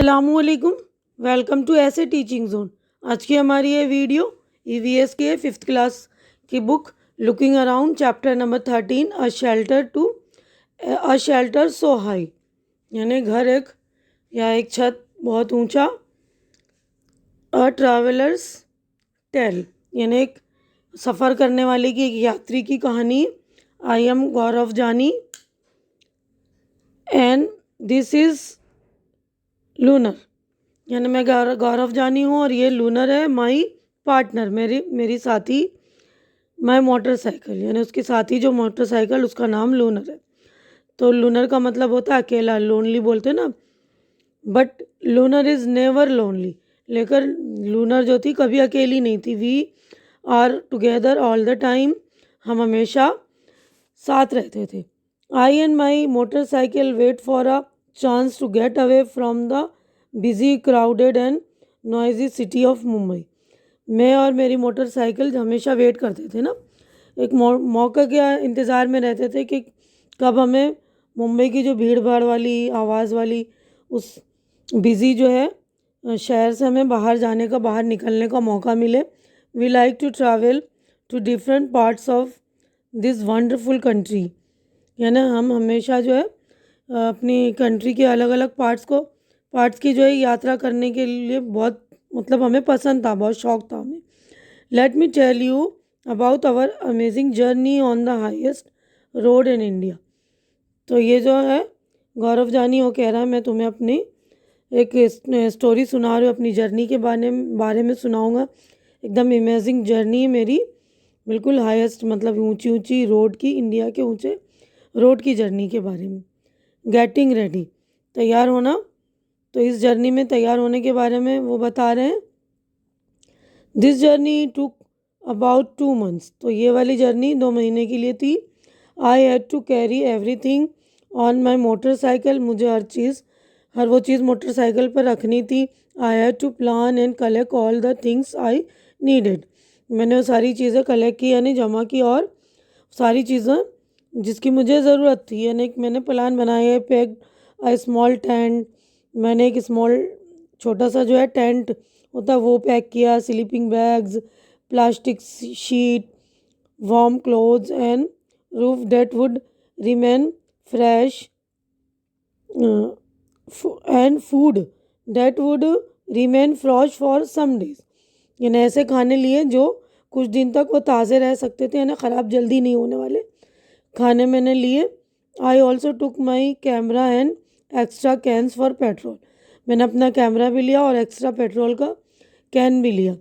अस्सलामुअलैकुम। Welcome to ऐसे teaching zone. आज की हमारी ये वीडियो ईवीएस के 5th क्लास की book looking around chapter number 13 a shelter so high, यानी घर एक या एक छत बहुत ऊंचा। अ ट्रैवलर्स टेल, यानी एक सफ़र करने वाले की, एक यात्री की कहानी। आई एम गौरव जानी एंड दिस इज़ लूनर, यानी मैं गौरव जानी हूँ और ये लूनर है। माई पार्टनर, मेरी साथी। माई मोटरसाइकिल, यानी उसकी साथी जो मोटरसाइकिल, उसका नाम लूनर है। तो लूनर का मतलब होता है अकेला, लोनली बोलते हैं ना। But Luna is never lonely, लेकर लूनर जो थी कभी अकेली नहीं थी। We are together all the time, हम हमेशा साथ रहते थे। I and my motorcycle wait for a chance to get away from the busy crowded and noisy city of Mumbai. मैं और मेरी मोटरसाइकिल हमेशा वेट करते थे ना, एक मौके के इंतज़ार में रहते थे कि कब हमें मुंबई की जो भीड़ भाड़ वाली, आवाज़ वाली, उस बिज़ी जो है शहर से हमें बाहर जाने का, बाहर निकलने का मौका मिले। We like to travel to different parts of this wonderful country, यानी हम हमेशा जो है अपनी कंट्री के अलग अलग पार्ट्स की जो है यात्रा करने के लिए बहुत, मतलब हमें पसंद था, बहुत शौक था हमें। Let me tell you about our amazing journey on the highest road in India. तो ये जो है गौरव जानी वो कह रहा है, मैं तुम्हें अपनी एक स्टोरी सुना रही हूँ, अपनी जर्नी के बारे में सुनाऊँगा। एकदम अमेजिंग जर्नी है मेरी, बिल्कुल हाईएस्ट, मतलब ऊंची ऊंची रोड की, इंडिया के ऊंचे रोड की जर्नी के बारे में। गेटिंग रेडी, तैयार होना। तो इस जर्नी में तैयार होने के बारे में वो बता रहे हैं। This journey took about 2 months, तो ये वाली जर्नी 2 महीने के लिए थी। I had to carry everything on my motorcycle, मुझे हर वो चीज़ मोटरसाइकिल पर रखनी थी। I had to plan and collect all the things I needed, मैंने वो सारी चीज़ें कलेक्ट की, यानी जमा की, और सारी चीज़ें जिसकी मुझे ज़रूरत थी, यानी मैंने प्लान बनाया। पैक अ स्मॉल टेंट, मैंने एक छोटा सा जो है टेंट होता है वो पैक किया। Sleeping bags, plastic sheet, warm clothes and roof that would remain fresh and food that would remain fresh for some days, यानी ऐसे खाने लिए जो कुछ दिन तक वो ताज़े रह सकते थे, यानी ख़राब जल्दी नहीं होने वाले खाने मैंने लिए। I also took my camera and extra cans for petrol, मैंने अपना कैमरा भी लिया और एक्स्ट्रा पेट्रोल का कैन भी लिया।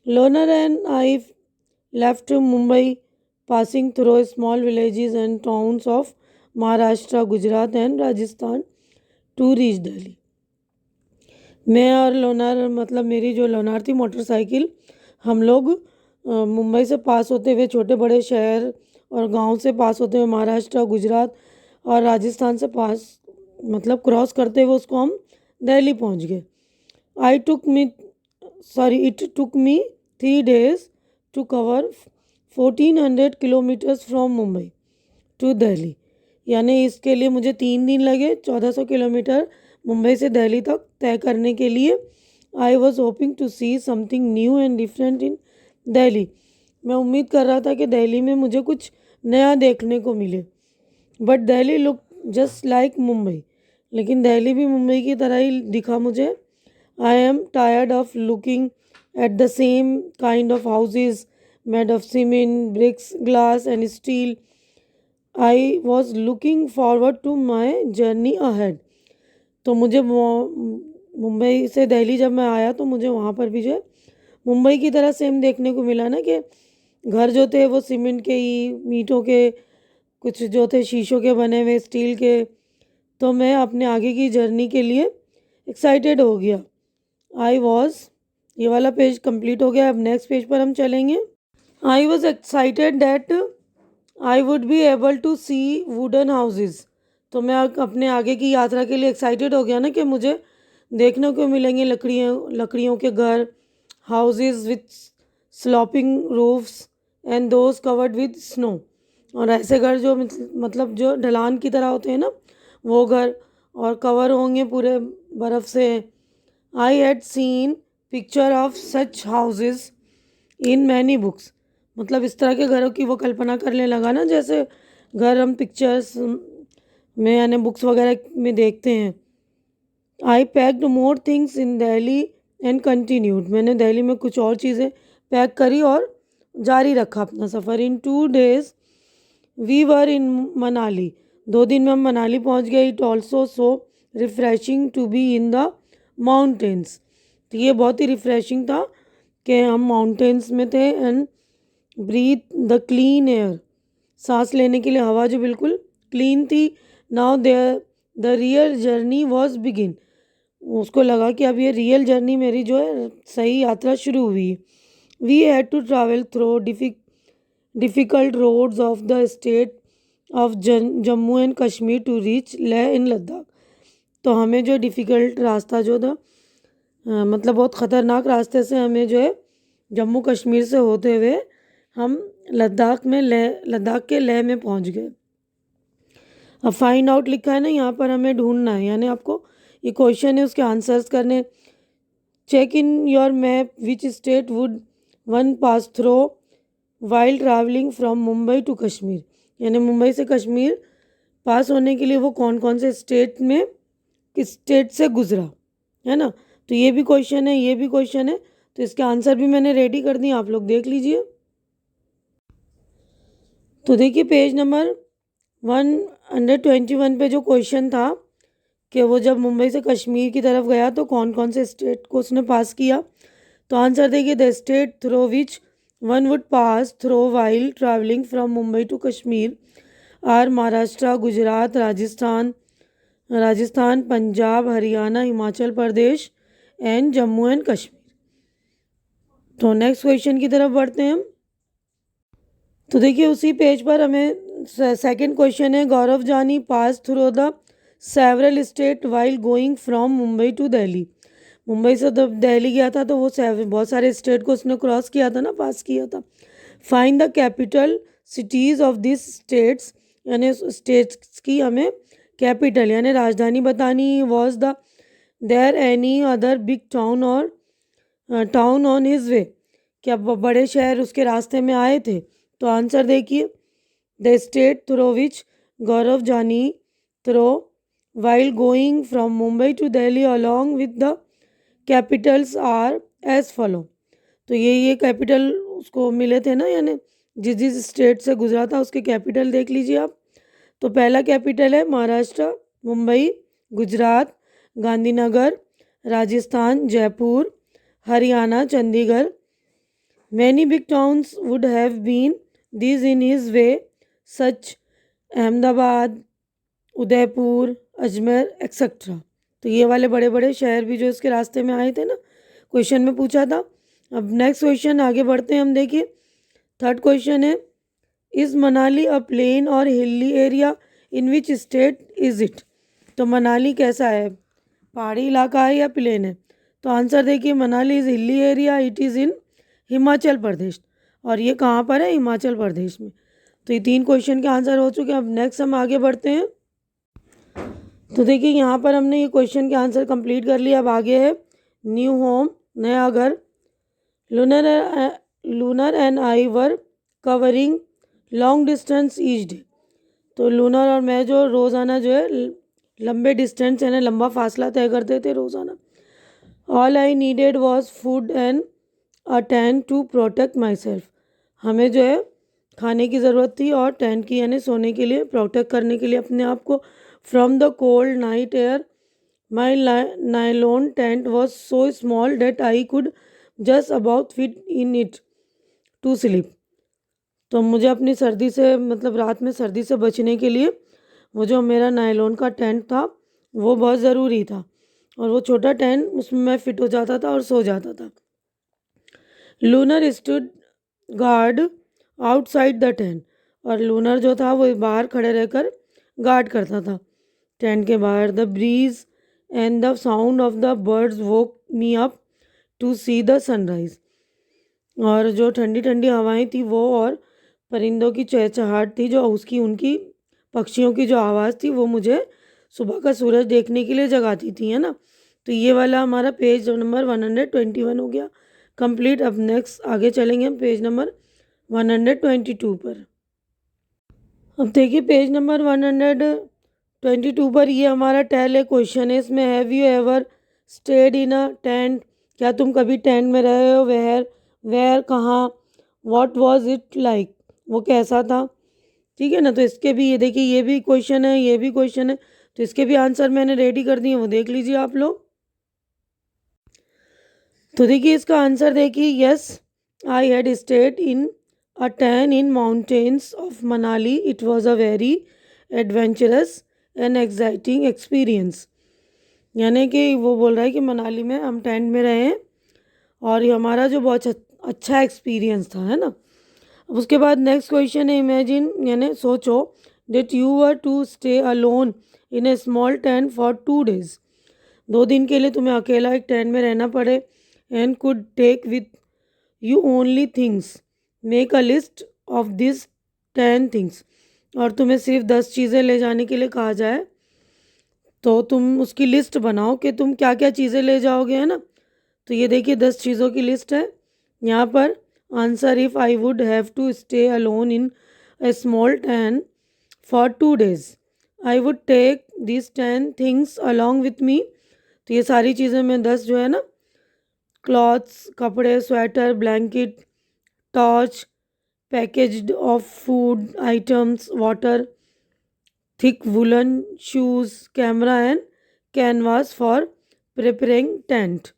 Lonar and I left Mumbai, passing through small villages and towns of Maharashtra, Gujarat and Rajasthan to reach Delhi. मैं और लोनार, मतलब मेरी जो लोनार थी मोटरसाइकिल, हम लोग मुंबई से पास होते हुए छोटे बड़े शहर और गांव से पास होते हुए महाराष्ट्र, गुजरात और राजस्थान से पास, मतलब क्रॉस करते हुए उसको हम दिल्ली पहुंच गए। It took me 3 days to cover 1400 kilometres from Mumbai to Delhi, यानी इसके लिए मुझे 3 दिन लगे 1400 किलोमीटर मुंबई से दिल्ली तक तय करने के लिए। I was hoping to see something new and different in Delhi, मैं उम्मीद कर रहा था कि दिल्ली में मुझे कुछ नया देखने को मिले। But Delhi look just like Mumbai, लेकिन दिल्ली भी मुंबई की तरह ही दिखा मुझे। I am tired of looking at the same kind of houses made of cement, bricks, glass and steel. I was looking forward to my journey ahead, तो मुझे मुंबई से दिल्ली जब मैं आया तो मुझे वहाँ पर भी जो है मुंबई की तरह सेम देखने को मिला ना, कि घर जो थे वो सीमेंट के ही, ईंटों के, कुछ जो थे शीशों के बने हुए, स्टील के। तो मैं अपने आगे की जर्नी के लिए एक्साइटेड हो गया। ये वाला पेज कंप्लीट हो गया, अब नेक्स्ट पेज पर हम चलेंगे। I was excited that I would be able to see wooden houses, तो मैं अपने आगे की यात्रा के लिए एक्साइटेड हो गया ना, कि मुझे देखने को मिलेंगे लकड़ियों के घर, houses with sloping roofs and those covered with snow, और ऐसे घर जो मतलब जो ढलान की तरह होते हैं ना, वो घर, और कवर होंगे पूरे बर्फ़ से, I had seen picture of such houses in many books. मतलब इस तरह के घरों की वो कल्पना करने लगा ना, जैसे घर हम पिक्चर्स में यानी बुक्स वगैरह में देखते हैं। I packed more things in Delhi and continued. मैंने दिल्ली में कुछ और चीज़ें पैक करी और जारी रखा अपना सफ़र। In 2 days we were in Manali. 2 दिन में हम मनाली पहुंच गए। It also so refreshing to be in the mountains. तो ये बहुत ही रिफ्रेशिंग था कि हम माउंटेन्स में थे। And breathe the clean air, सांस लेने के लिए हवा जो बिल्कुल क्लीन थी। Now there the real journey was begin. उसको लगा कि अब ये रियल जर्नी मेरी जो है सही यात्रा शुरू हुई। We had to travel through difficult roads of the state of Jammu and Kashmir to reach Leh in Ladakh. तो हमें जो डिफ़िकल्ट रास्ता जो था, मतलब बहुत ख़तरनाक रास्ते से हमें जो है जम्मू कश्मीर से होते हुए हम लद्दाख के लेह में पहुंच गए। अब फाइंड आउट लिखा है ना यहाँ पर, हमें ढूंढना है, यानी आपको ये क्वेश्चन है उसके आंसर्स करने। Check in your map which state would one pass through while travelling from Mumbai to Kashmir. यानी मुंबई से कश्मीर पास होने के लिए वो कौन कौन से स्टेट में किस स्टेट से गुजरा, है ना। तो ये भी क्वेश्चन है, ये भी क्वेश्चन है। तो इसके आंसर भी मैंने रेडी कर दिए, आप लोग देख लीजिए। तो देखिए पेज नंबर 121 पे जो क्वेश्चन था कि वो जब मुंबई से कश्मीर की तरफ गया तो कौन कौन से स्टेट को उसने पास किया। तो आंसर देखिए, the state through which one would pass through while travelling from Mumbai to Kashmir are Maharashtra, Gujarat, Rajasthan, Punjab, Haryana, Himachal Pradesh and Jammu and Kashmir. तो नेक्स्ट क्वेश्चन की तरफ बढ़ते हैं हम। तो देखिए उसी पेज पर हमें सेकंड क्वेश्चन है, Gaurav Jani pass through the several state while going from Mumbai to Delhi. Mumbai से जब दिल्ली गया था तो वो बहुत सारे स्टेट को उसने क्रॉस किया था ना, पास किया था। Find the capital cities of this states, यानी स्टेट्स की हमें कैपिटल यानी राजधानी बतानी। Was the there any other big town or town on his way. क्या बड़े शहर उसके रास्ते में आए थे। तो आंसर देखिए, the state through which Gaurav Jani through while going from Mumbai to Delhi along with the capitals are as follow. तो ये कैपिटल उसको मिले थे ना, यानी जिस जिस स्टेट से गुजरा था उसके कैपिटल देख लीजिए आप। तो पहला कैपिटल है Maharashtra Mumbai, Gujarat Gandhinagar, Rajasthan Jaipur, Haryana Chandigarh. Many big towns would have been these in his way such Ahmedabad, Udaipur, Ajmer etcetera. तो ये वाले बड़े बड़े शहर भी जो इसके रास्ते में आए थे ना, क्वेश्चन में पूछा था। अब नेक्स्ट क्वेश्चन आगे बढ़ते हैं हम। देखिए थर्ड क्वेश्चन है, इज़ मनाली अ प्लेन और hilly area, in which state is it. तो मनाली कैसा है, पहाड़ी इलाका है या प्लेन है। तो आंसर देखिए, Manali is hilly area, it is in Himachal Pradesh. और ये कहाँ पर है, हिमाचल प्रदेश में। तो ये 3 क्वेश्चन के आंसर हो चुके हैं। अब नेक्स्ट हम आगे बढ़ते हैं। तो देखिए यहाँ पर हमने ये क्वेश्चन के आंसर कंप्लीट कर लिया। अब आगे है न्यू होम, नया घर। Lunar and I were covering long distance each day. तो लूनर और मैं जो रोज़ाना जो है लंबे डिस्टेंस यानी लंबा फासला तय करते थे रोज़ाना। All I needed was food and a tent to protect myself. हमें जो है खाने की ज़रूरत थी और टेंट की यानी सोने के लिए, प्रोटेक्ट करने के लिए अपने आप को from the cold night air. My nylon tent was so small that I could just about fit in it to sleep. तो मुझे अपनी सर्दी से, मतलब रात में सर्दी से बचने के लिए वो जो मेरा नायलॉन का टेंट था वो बहुत ज़रूरी था। और वो छोटा टेंट, उसमें मैं फिट हो जाता था और सो जाता था। Lunar stood guard outside the tent. और लूनर जो था वो बाहर खड़े रहकर गार्ड करता था टेंट के बाहर। The breeze and the sound of the birds woke me up to see the sunrise. और जो ठंडी ठंडी हवाएं थी वो और परिंदों की चहचहाट थी, जो उनकी पक्षियों की जो आवाज़ थी वो मुझे सुबह का सूरज देखने के लिए जगाती थी, है ना। तो ये वाला हमारा पेज नंबर 121 हो गया कंप्लीट। अब नेक्स्ट आगे चलेंगे हम पेज नंबर 122 पर। अब देखिए पेज नंबर 122 पर ये हमारा टेल ए क्वेश्चन है। इसमें have you ever stayed in a tent, क्या तुम कभी टेंट में रहे हो? वेयर कहाँ? व्हाट वाज इट लाइक, वो कैसा था? ठीक है ना। तो इसके भी ये देखिए ये भी क्वेश्चन है, ये भी क्वेश्चन है, तो इसके भी आंसर मैंने रेडी कर दिए, वो देख लीजिए आप लोग। तो देखिए इसका आंसर देखिए, yes I had stayed in a tent in mountains of Manali, it was a very adventurous and exciting experience. यानी कि वो बोल रहा है कि मनाली में हम टेंट में रहे हैं और ये हमारा जो बहुत अच्छा एक्सपीरियंस था, है ना। अब उसके बाद नेक्स्ट क्वेश्चन है, इमेजिन यानी सोचो that you were to stay alone in a small tent for 2 days। 2 दिन के लिए तुम्हें अकेला एक टेंट में रहना पड़े। And could take with you only things, make a list of this 10 things. और तुम्हें सिर्फ 10 चीज़ें ले जाने के लिए कहा जाए तो तुम उसकी लिस्ट बनाओ कि तुम क्या क्या चीज़ें ले जाओगे, है ना। तो ये देखिए 10 चीज़ों की लिस्ट है यहाँ पर। Answer, if I would have to stay alone in a small tent for 2 days I would take this 10 things along with me. तो ये सारी चीज़ें मैं 10 जो है ना, क्लॉथ्स कपड़े, sweater, blanket, torch, packaged of food items, water, thick woollen shoes, camera and canvas for preparing tent,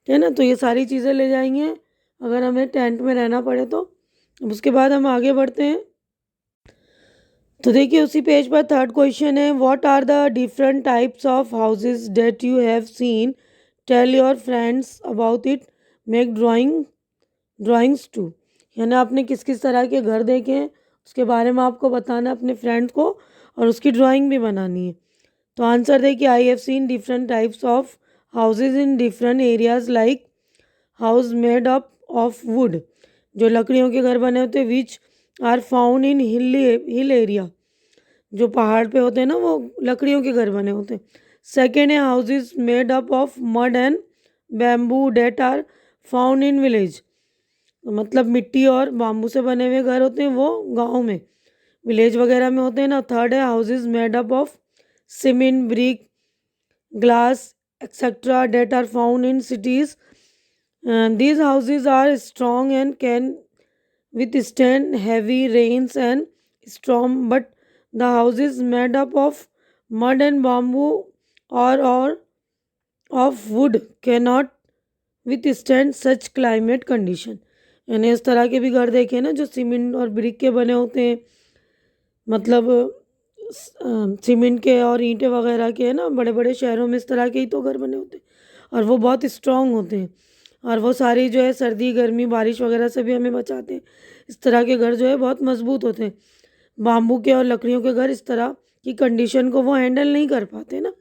है ना। तो ये सारी चीज़ें ले जाएंगे अगर हमें टेंट में रहना पड़े तो। अब उसके बाद हम आगे बढ़ते हैं। तो देखिए उसी पेज पर थर्ड क्वेश्चन है, what are the different types of houses that you have seen, tell your friends about it, make drawings too. यानी आपने किस किस तरह के घर देखे हैं उसके बारे में आपको बताना है अपने फ्रेंड्स को और उसकी ड्राइंग भी बनानी है। तो आंसर देखिए, I have seen different types of houses in different areas like house made up of wood, जो लकड़ियों के घर बने होते हैं, which are found in hill area, जो पहाड़ पे होते हैं ना वो लकड़ियों के घर बने होते हैं। सेकेंड है houses made up of mud and bamboo that are found in village, मतलब मिट्टी और बाम्बू से बने हुए घर होते हैं वो गाँव में, विलेज वगैरह में होते हैं ना। थर्ड है houses made up of cement, brick, glass etcetera that are found in cities. These houses are strong and can withstand heavy rains and storm, but the houses made up of mud and bamboo or of wood cannot withstand such climate condition। यानी इस तरह के भी घर देखे ना जो cement और ब्रिक के बने होते हैं, मतलब सीमेंट के और ईंटें वगैरह के, है ना। बड़े बड़े शहरों में इस तरह के ही तो घर बने होते हैं और वो बहुत स्ट्रांग होते हैं और वो सारी जो है सर्दी गर्मी बारिश वगैरह से भी हमें बचाते हैं। इस तरह के घर जो है बहुत मजबूत होते हैं। बाम्बू के और लकड़ियों के घर इस तरह की कंडीशन को वो हैंडल नहीं कर पाते ना।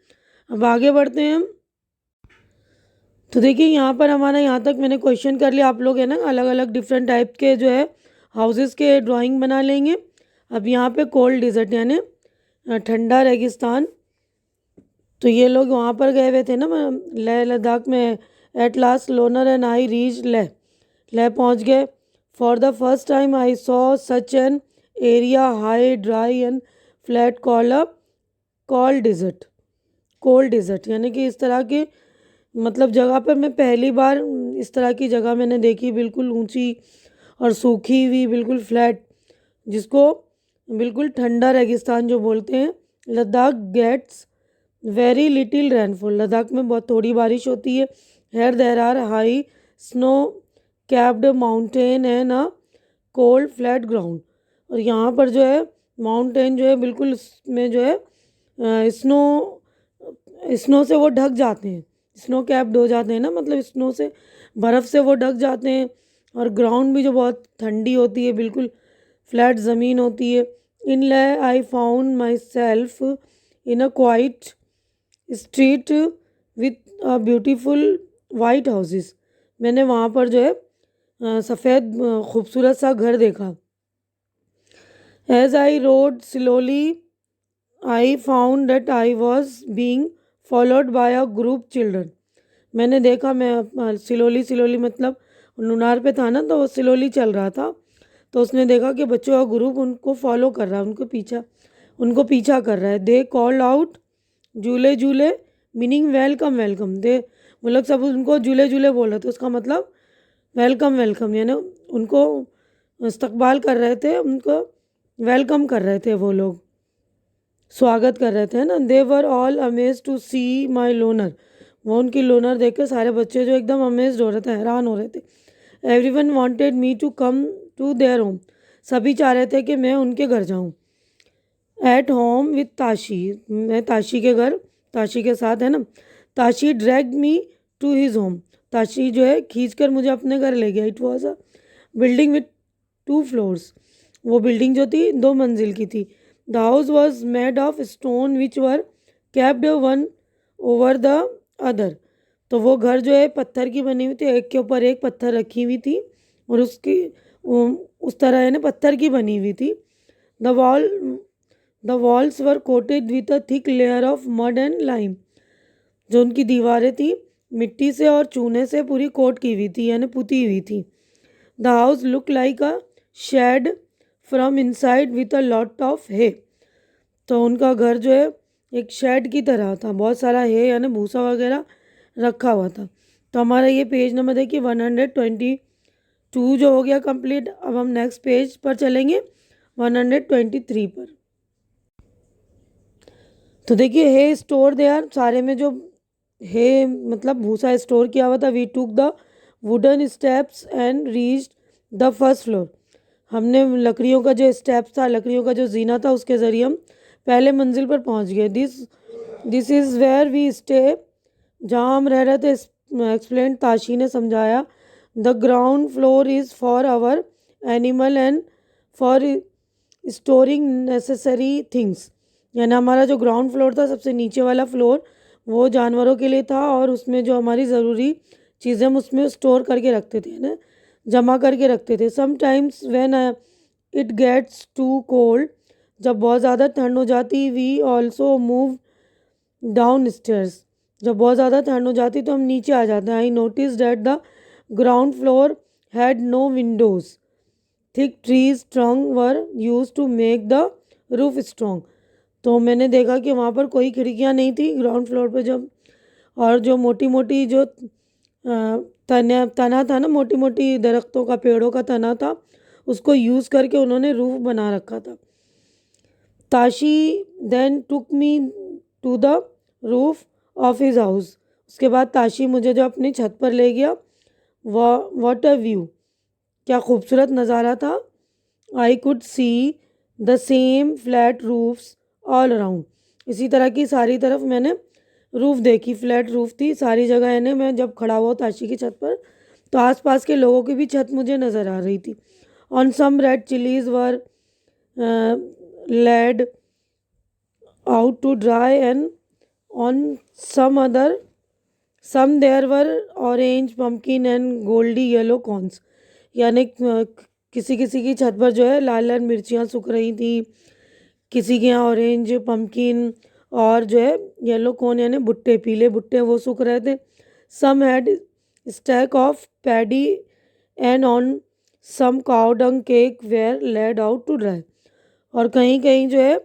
अब आगे बढ़ते हैं हम। तो देखिए यहाँ पर हमारा यहाँ तक मैंने क्वेश्चन कर लिया, आप लोग है ना अलग अलग डिफरेंट टाइप के जो है हाउसेस के ड्राइंग बना लेंगे। अब यहाँ पे कोल्ड डिजर्ट यानी ठंडा रेगिस्तान, तो ये लोग वहाँ पर गए हुए थे ना लेह लद्दाख में। At last loner and I reach Leh पहुँच गए। For the first time I saw such an area high dry and flat called desert यानी कि इस तरह की मतलब जगह पर मैं पहली बार इस तरह की जगह मैंने देखी, बिल्कुल ऊंची और सूखी हुई, बिल्कुल फ्लैट, जिसको बिल्कुल ठंडा रेगिस्तान जो बोलते हैं। Ladakh gets very little rainfall, Ladakh में बहुत थोड़ी बारिश होती है। Here there are high snow capped mountain and a cold flat ground, और यहाँ पर जो है माउंटेन जो है बिल्कुल में जो है स्नो से वो ढक जाते हैं, स्नो कैप्ड हो जाते हैं ना, मतलब स्नो से बर्फ़ से वो ढक जाते हैं। और ग्राउंड भी जो बहुत ठंडी होती है, बिल्कुल फ्लैट ज़मीन होती है। In Leh I found myself in a quiet street with a beautiful white houses, मैंने वहाँ पर जो है सफ़ेद खूबसूरत सा घर देखा। As I rode slowly I found that I was being followed by a group children. मैंने देखा, मैं सिलोली मतलब नूनार पे था ना, तो वो सिलोली चल रहा था, तो उसने देखा कि बच्चों का ग्रुप उनको फॉलो कर रहा है, उनको पीछा कर रहा है। दे कॉल्ड आउट झूले झूले मीनिंग वेलकम वेलकम। दे वो लोग सब उनको झूले झूले बोल रहे थे, उसका मतलब वेलकम वेलकम, यानी उनको इस्तकबाल कर रहे थे, उनको वेलकम कर रहे थे, वो लोग स्वागत कर रहे थे ना। They were all amazed to see my Luna. वो उनकी लोनर देख कर सारे बच्चे जो एकदम अमेज्ड हो रहे थे, हैरान हो रहे थे। Everyone wanted me to come to their home. सभी चाह रहे थे कि मैं उनके घर जाऊँ। At home with Tashi. मैं ताशी के साथ है ना। Tashi dragged me to his home. Tashi जो है खींच कर मुझे अपने घर ले गया। It was a building with 2 floors. वो बिल्डिंग जो थी 2 मंजिल की थी। The house was made of stone which were capped one over the other. तो वो घर जो है पत्थर की बनी हुई थी, एक के ऊपर एक पत्थर रखी हुई थी, और उस तरह है ना पत्थर की बनी हुई थी। The wall the walls were coated with a thick layer of mud and lime. जो उनकी दीवारें थी मिट्टी से और चूने से पूरी कोट की हुई थी, यानी पुती हुई थी। The house look like a shed from inside with a lot of hay. तो उनका घर जो है एक शेड की तरह था, बहुत सारा है यानी भूसा वगैरह रखा हुआ था। तो हमारा ये पेज नंबर देखिए 122 जो हो गया कंप्लीट। अब हम नेक्स्ट पेज पर चलेंगे 123 पर। तो देखिए हे स्टोर देयर, सारे में जो है मतलब भूसा स्टोर किया हुआ था। We took the wooden steps and reached the first floor. हमने लकड़ियों का जो स्टेप्स था, लकड़ियों का जो जीना था, उसके ज़रिए हम पहले मंजिल पर पहुंच गए। This is where we stay. जहाँ हम रह रहे थे, एक्सप्लेन ताशी ने समझाया। The ground floor is for our animal and for storing necessary things. यानी हमारा जो ग्राउंड फ्लोर था, सबसे नीचे वाला फ्लोर, वो जानवरों के लिए था, और उसमें जो हमारी ज़रूरी चीज़ें हम उसमें स्टोर करके रखते थे ना, जमा करके रखते थे। Sometimes when it gets too cold, जब बहुत ज़्यादा ठंड हो जाती, we also move downstairs. जब बहुत ज़्यादा ठंड हो जाती तो हम नीचे आ जाते हैं। I notice that the ground floor had no windows. Thick trees trunk were used to make the roof strong. तो मैंने देखा कि वहाँ पर कोई खिड़कियाँ नहीं थी ग्राउंड फ्लोर पर। जब और जो मोटी मोटी जो तना था ना, मोटी मोटी दरख्तों का, पेड़ों का तना था, उसको यूज़ करके उन्होंने रूफ बना रखा था। Tashi then took me to the roof of his house. उसके बाद ताशी मुझे जो अपनी छत पर ले गया। व्हाट अ व्यू, क्या खूबसूरत नज़ारा था। आई could see the same flat roofs all around. इसी तरह की सारी तरफ मैंने रूफ देखी, फ्लैट रूफ थी सारी जगह। यानी मैं जब खड़ा हुआ ताशी की छत पर, तो आसपास के लोगों की भी छत मुझे नज़र आ रही थी। On some red chillies were laid out to dry, and on some there were orange pumpkin and goldy yellow corns। यानी किसी किसी की छत पर जो है लाल लाल मिर्चियाँ सूख रही थी, किसी के यहाँ ऑरेंज पम्पकिन और जो है येलो कॉर्न यानी भुट्टे, पीले भुट्टे वो सूख रहे थे। Some had stack of paddy and on some cow dung cake were laid out to dry. और कहीं कहीं जो है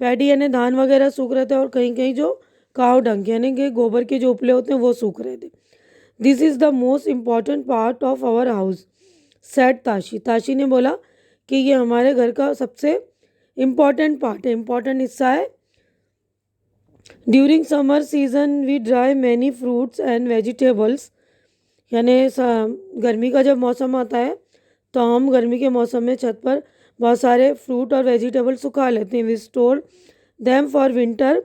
पैडी यानी धान वगैरह सूख रहे थे, और कहीं कहीं जो काव डंग यानी कि गोबर के जो उपले होते हैं वो सूख रहे थे। This is the most important part of our house said Tashi. Tashi ने बोला कि ये हमारे घर का सबसे इम्पॉर्टेंट पार्ट है, इम्पॉर्टेंट हिस्सा है। During summer season we dry many fruits and vegetables. यानी गर्मी का जब मौसम आता है तो हम गर्मी के मौसम में छत पर बहुत सारे फ्रूट और वेजिटेबल सुखा लेते हैं। We store them for winter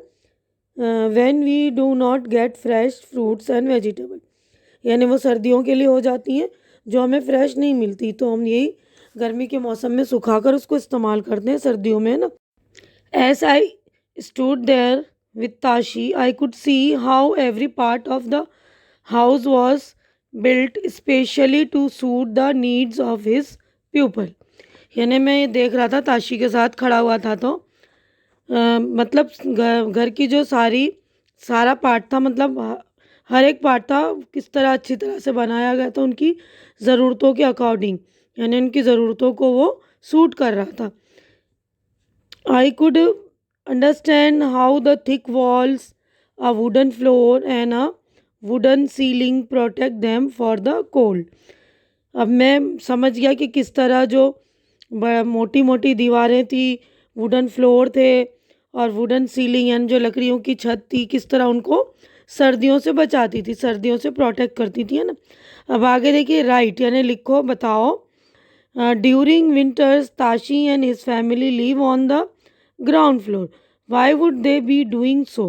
when we do not get fresh fruits and vegetable. यानी वो सर्दियों के लिए हो जाती हैं जो हमें फ्रेश नहीं मिलती, तो हम यही गर्मी के मौसम में सुखाकर उसको इस्तेमाल करते हैं सर्दियों में, है ना। As I stood there with Tashi I could see how every part of the house was built specially to suit the needs of his people. यानी मैं ये देख रहा था, ताशी के साथ खड़ा हुआ था, तो मतलब घर की जो सारी सारा पार्ट था, मतलब हर एक पार्ट था किस तरह अच्छी तरह से बनाया गया था उनकी ज़रूरतों के अकॉर्डिंग, यानी उनकी ज़रूरतों को वो सूट कर रहा था। I could understand how the thick walls, a wooden floor, and a wooden ceiling protect them for the cold. अब मैं समझ गया कि किस तरह जो मोटी मोटी दीवारें थी, वुडन फ्लोर थे और वुडन सीलिंग यानी जो लकड़ियों की छत थी, किस तरह उनको सर्दियों से बचाती थी, सर्दियों से प्रोटेक्ट करती थी, है ना। अब आगे देखिए, राइट यानी लिखो, बताओ। During winters Tashi and his family live on the ground floor, why would they be doing so.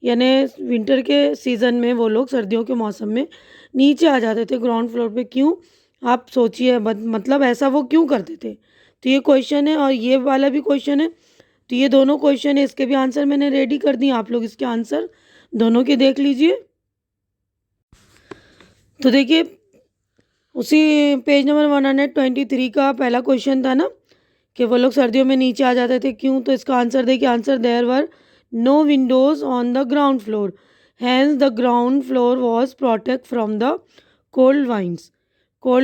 यानी विंटर के सीज़न में वो लोग, सर्दियों के मौसम में नीचे आ जाते थे ग्राउंड फ्लोर पे, क्यों आप सोचिए, मतलब ऐसा वो क्यों करते थे। तो ये क्वेश्चन है और ये वाला भी क्वेश्चन है, तो ये दोनों क्वेश्चन है, इसके भी आंसर मैंने रेडी कर दिए, आप लोग इसके आंसर दोनों के देख लीजिए। तो देखिए, उसी पेज नंबर 123 का पहला क्वेश्चन था ना कि वो लोग सर्दियों में नीचे आ जाते थे, क्यों। तो इसका आंसर देखिए, answer there were no windows on the ground floor, hence the ground floor was protect from the cold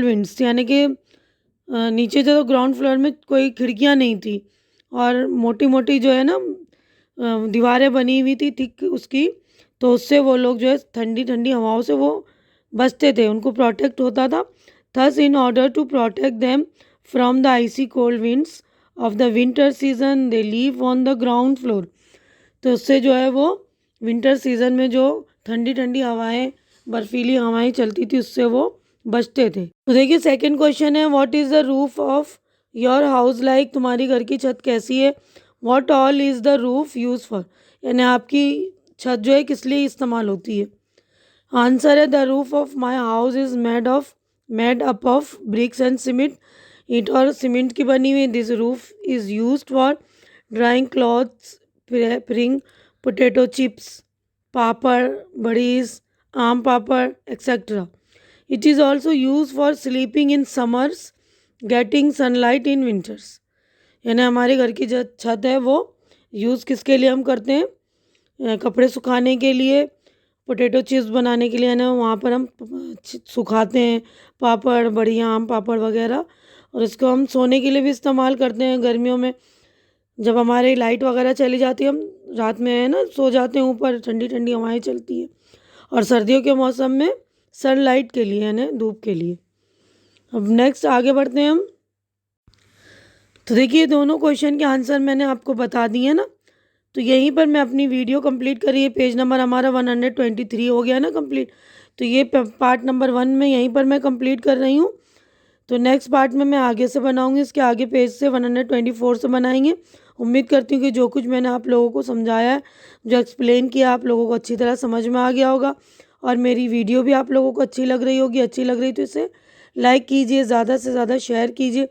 winds. यानी कि नीचे जो ग्राउंड फ्लोर में कोई खिड़कियां नहीं थी और मोटी मोटी जो है ना दीवारें बनी हुई थी थिक उसकी, तो उससे वो लोग जो है ठंडी ठंडी हवाओं से वो बचते थे, उनको प्रोटेक्ट होता था। Thus in order to protect them from the icy cold winds of the winter season they live on the ground floor. तो उससे जो है वो विंटर सीजन में जो ठंडी ठंडी हवाएं, बर्फीली हवाएं चलती थी, उससे वो बचते थे। तो देखिए, सेकंड क्वेश्चन है, what is the roof of your house like. तुम्हारी घर की छत कैसी है। What all is the roof use for, यानी आपकी छत जो है किस लिए इस्तेमाल होती है। आंसर है, the roof of my house is made up of bricks and cement. ईंट और सीमेंट की बनी हुई। This roof is use for drying clothes, frying potato chips, papad, badis, aam papad etcetera. It is also use for sleeping in summers, getting sunlight in winters. यानी हमारे घर की जो छत है वो यूज़ किसके लिए हम करते हैं, कपड़े सुखाने के लिए, पोटैटो चिप्स बनाने के लिए, यानी वहाँ पर हम सुखाते हैं पापड़, बड़ियाँ, आम पापड़ वगैरह। और इसको हम सोने के लिए भी इस्तेमाल करते हैं गर्मियों में, जब हमारी लाइट वगैरह चली जाती है, हम रात में है ना सो जाते हैं ऊपर, ठंडी ठंडी हवाएं चलती हैं। और सर्दियों के मौसम में सनलाइट के लिए, यानी धूप के लिए। अब नेक्स्ट आगे बढ़ते हैं हम। तो देखिए, दोनों क्वेश्चन के आंसर मैंने आपको बता दिए ना, तो यहीं पर मैं अपनी वीडियो कंप्लीट करिए। पेज नंबर हमारा 123 हो गया ना कंप्लीट। तो ये पार्ट नंबर 1 में यहीं पर मैं कंप्लीट कर रही हूँ। तो नेक्स्ट पार्ट में मैं आगे से बनाऊंगी, इसके आगे पेज से 124 से बनाएंगे। उम्मीद करती हूँ कि जो कुछ मैंने आप लोगों को समझाया है, जो एक्सप्लेन किया, आप लोगों को अच्छी तरह समझ में आ गया होगा और मेरी वीडियो भी आप लोगों को अच्छी लग रही होगी। अच्छी लग रही तो इसे लाइक कीजिए, ज़्यादा से ज़्यादा शेयर कीजिए,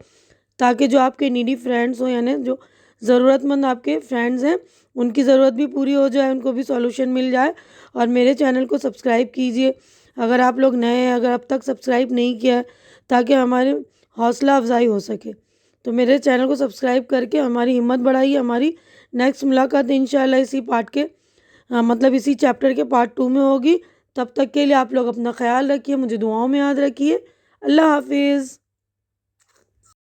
ताकि जो आपके नीडी फ्रेंड्स हो, यानी जो ज़रूरतमंद आपके फ्रेंड्स हैं, उनकी ज़रूरत भी पूरी हो जाए, उनको भी सॉल्यूशन मिल जाए। और मेरे चैनल को सब्सक्राइब कीजिए अगर आप लोग नए हैं, अगर अब तक सब्सक्राइब नहीं किया है, ताकि हमारे हौसला अफजाई हो सके। तो मेरे चैनल को सब्सक्राइब करके हमारी हिम्मत बढ़ाइए। हमारी नेक्स्ट मुलाकात इंशाल्लाह इसी पार्ट के मतलब इसी चैप्टर के पार्ट 2 में होगी। तब तक के लिए आप लोग अपना ख्याल रखिए, मुझे दुआओं में याद रखिए। अल्लाह हाफिज़।